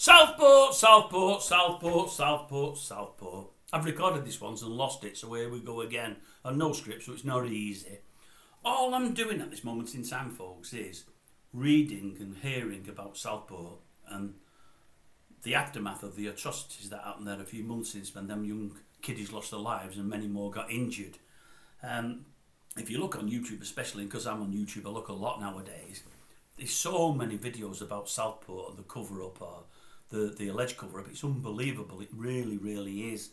Southport, Southport, Southport, Southport, Southport. I've recorded this once and lost it, so here we go again. And no script, so it's not easy. All I'm doing at this moment in time, folks, is reading and hearing about Southport and the aftermath of the atrocities that happened there a few months since, when them young kiddies lost their lives and many more got injured. If you look on YouTube, especially because I'm on YouTube, I look a lot nowadays. There's so many videos about Southport and the cover up, or the alleged cover up. It's unbelievable. It really, really is.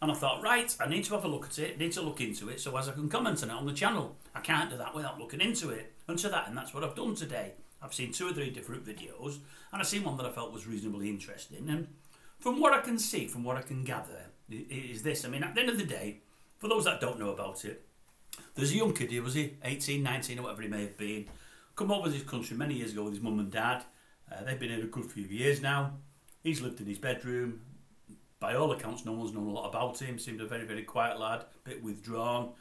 And I thought, right, I need to have a look at it, need to look into it, so as I can comment on it on the channel. I can't do that without looking into it. And that's what I've done today. I've seen 2 or 3 different videos, and I've seen one that I felt was reasonably interesting. And from what I can see, from what I can gather, is this. I mean, at the end of the day, for those that don't know about it, there's a young kid here, was he 18, 19, or whatever he may have been, come over to this country many years ago with his mum and dad. They've been here a good few years now. He's lived in his bedroom. By all accounts, no one's known a lot about him. Seemed a very, very quiet lad, a bit withdrawn.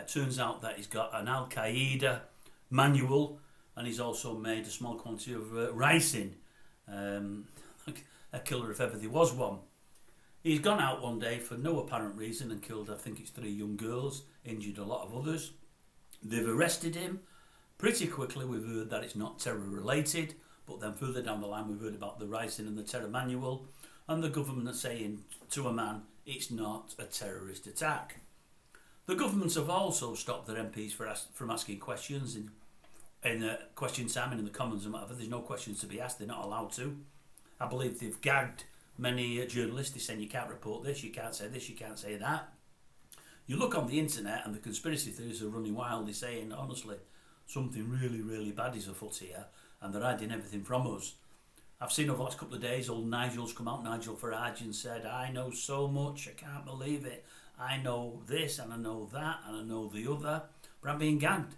Turns out that he's got an Al-Qaeda manual, and he's also made a small quantity of ricin, a killer if ever there was one. He's gone out one day for no apparent reason and killed, I think it's 3 young girls, injured a lot of others. They've arrested him. Pretty quickly we've heard that it's not terror related, but then further down the line we've heard about the ricin and the terror manual, and the government are saying to a man, it's not a terrorist attack. The governments have also stopped their MPs from asking questions in question time and in the Commons and whatever. There's no questions to be asked, they're not allowed to. I believe they've gagged many journalists. They're saying you can't report this, you can't say this, you can't say that. You look on the internet and the conspiracy theories are running wild. They're saying, honestly, something really, really bad is afoot here, and they're hiding everything from us. I've seen over the last couple of days, old Nigel's come out, Nigel Farage, and said, I know so much, I can't believe it. I know this, and I know that, and I know the other, but I'm being gagged.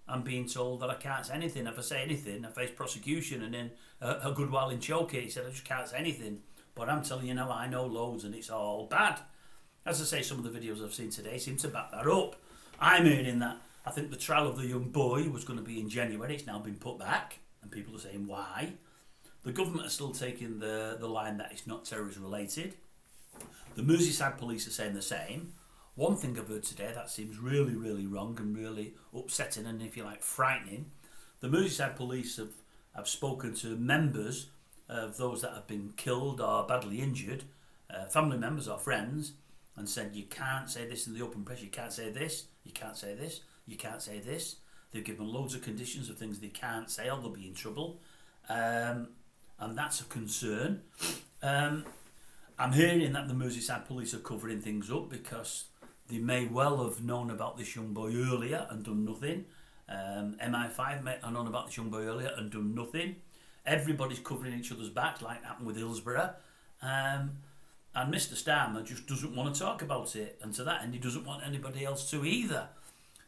I'm being told that I can't say anything. If I say anything, I face prosecution, and then a good while in choke it. He said, I just can't say anything. But I'm telling you now, I know loads, and it's all bad. As I say, some of the videos I've seen today seem to back that up. I'm hearing that I think the trial of the young boy was going to be in January. It's now been put back, and people are saying why. The government are still taking the line that it's not terrorist related. The Merseyside police are saying the same. One thing I've heard today that seems really, really wrong and really upsetting and, if you like, frightening. The Merseyside police have spoken to members of those that have been killed or badly injured, family members or friends, and said you can't say this in the open press, you can't say this, you can't say this, you can't say this. They've given loads of conditions of things they can't say or they'll be in trouble. And that's a concern. I'm hearing that the Merseyside police are covering things up because they may well have known about this young boy earlier and done nothing. MI5 may have known about this young boy earlier and done nothing. Everybody's covering each other's back, like happened with Hillsborough. And Mr. Starmer just doesn't want to talk about it. And to that end, he doesn't want anybody else to either.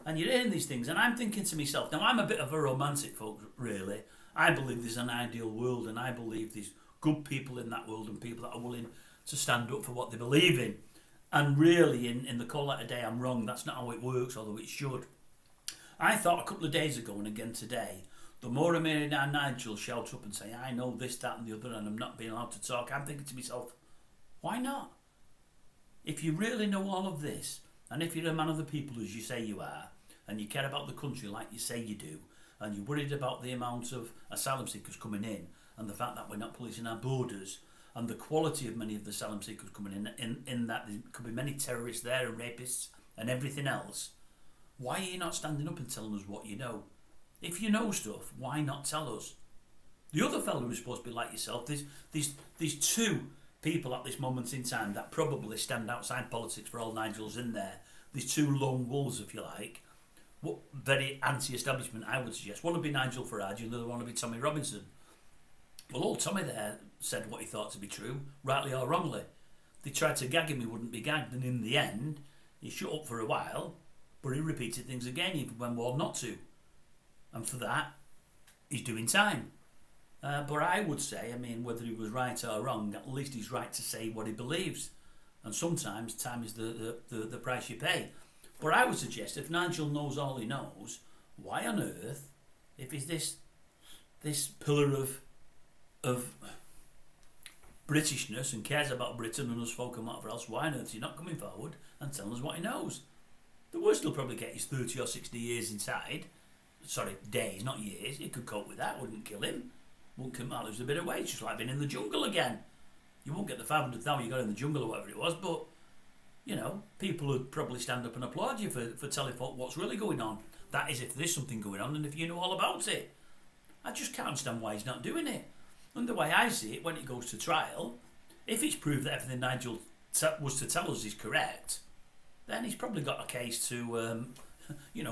And you're hearing these things, and I'm thinking to myself, now I'm a bit of a romantic, folks, really. I believe there's an ideal world, and I believe there's good people in that world and people that are willing to stand up for what they believe in. And really, in the call out today, I'm wrong. That's not how it works, although it should. I thought a couple of days ago, and again today, the more I'm hearing now Nigel shout up and say, I know this, that and the other, and I'm not being allowed to talk, I'm thinking to myself, why not? If you really know all of this, and if you're a man of the people as you say you are, and you care about the country like you say you do, and you're worried about the amount of asylum seekers coming in, and the fact that we're not policing our borders, and the quality of many of the asylum seekers coming in that there could be many terrorists there and rapists and everything else, why are you not standing up and telling us what you know? If you know stuff, why not tell us? The other fellow who's supposed to be like yourself, these 2 people at this moment in time that probably stand outside politics for all Nigels in there, these 2 lone wolves, if you like, very anti-establishment, I would suggest. One would be Nigel Farage and the other one would be Tommy Robinson. Well, old Tommy there said what he thought to be true, rightly or wrongly. They tried to gag him, he wouldn't be gagged, and in the end, he shut up for a while, but he repeated things again, even when warned not to. And for that, he's doing time. But I would say, I mean, whether he was right or wrong, at least he's right to say what he believes. And sometimes time is the price you pay. But I would suggest if Nigel knows all he knows, why on earth, if he's this pillar of Britishness and cares about Britain and us folk and whatever else, why on earth is he not coming forward and telling us what he knows? The worst he'll probably get is 30 or 60 years inside. Sorry, days, not years. He could cope with that, wouldn't kill him. Wouldn't kill him, lose a bit of weight. It's just like being in the jungle again. You won't get the 500,000 you got in the jungle or whatever it was, but, you know, people would probably stand up and applaud you for telling folk what's really going on. That is if there's something going on and if you know all about it. I just can't understand why he's not doing it. And the way I see it, when it goes to trial, if it's proved that everything Nigel was to tell us is correct, then he's probably got a case to,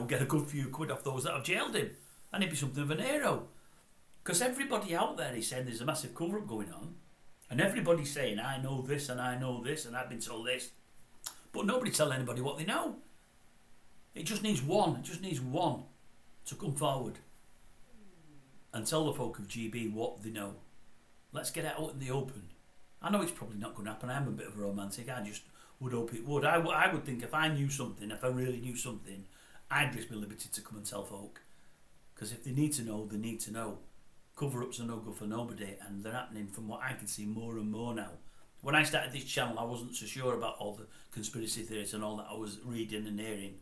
get a good few quid off those that have jailed him. And he'd be something of an hero. Because everybody out there is saying there's a massive cover-up going on. And everybody's saying, I know this and I know this and I've been told this. But nobody's telling anybody what they know. It just needs one. It just needs one to come forward and tell the folk of GB what they know. Let's get it out in the open. I know it's probably not going to happen. I'm a bit of a romantic. I just would hope it would. I would think if I knew something, if I really knew something, I'd risk my liberty to come and tell folk. Because if they need to know, they need to know. Cover-ups are no good for nobody, and they're happening from what I can see more and more now. When I started this channel, I wasn't so sure about all the conspiracy theories and all that I was reading and hearing.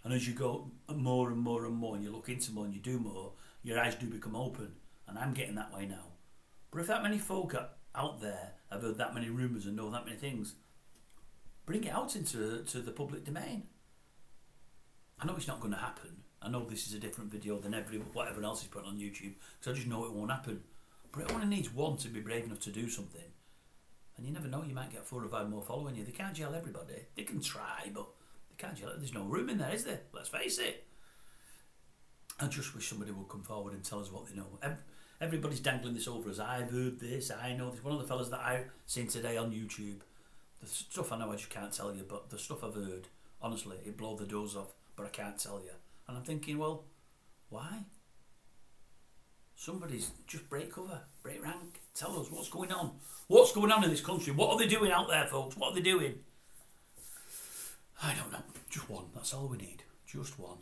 And as you go more and more and more, and you look into more and you do more, your eyes do become open. And I'm getting that way now. But if that many folk out there have heard that many rumours and know that many things, bring it out into the public domain. I know it's not going to happen. I know this is a different video than whatever else is put on YouTube, because I just know it won't happen. But it only needs one to be brave enough to do something. And you never know, you might get 4 or 5 more following you. They can't jail everybody. They can try, but they can't jail. There's no room in there, is there? Let's face it. I just wish somebody would come forward and tell us what they know. Everybody's dangling this over us. I've heard this, I know this. One of the fellas that I've seen today on YouTube, the stuff I know I just can't tell you, but the stuff I've heard, honestly, it blows the doors off, but I can't tell you. And I'm thinking, well, why? Somebody's just break cover, break rank, tell us what's going on. What's going on in this country? What are they doing out there, folks? What are they doing? I don't know. Just one. That's all we need. Just one.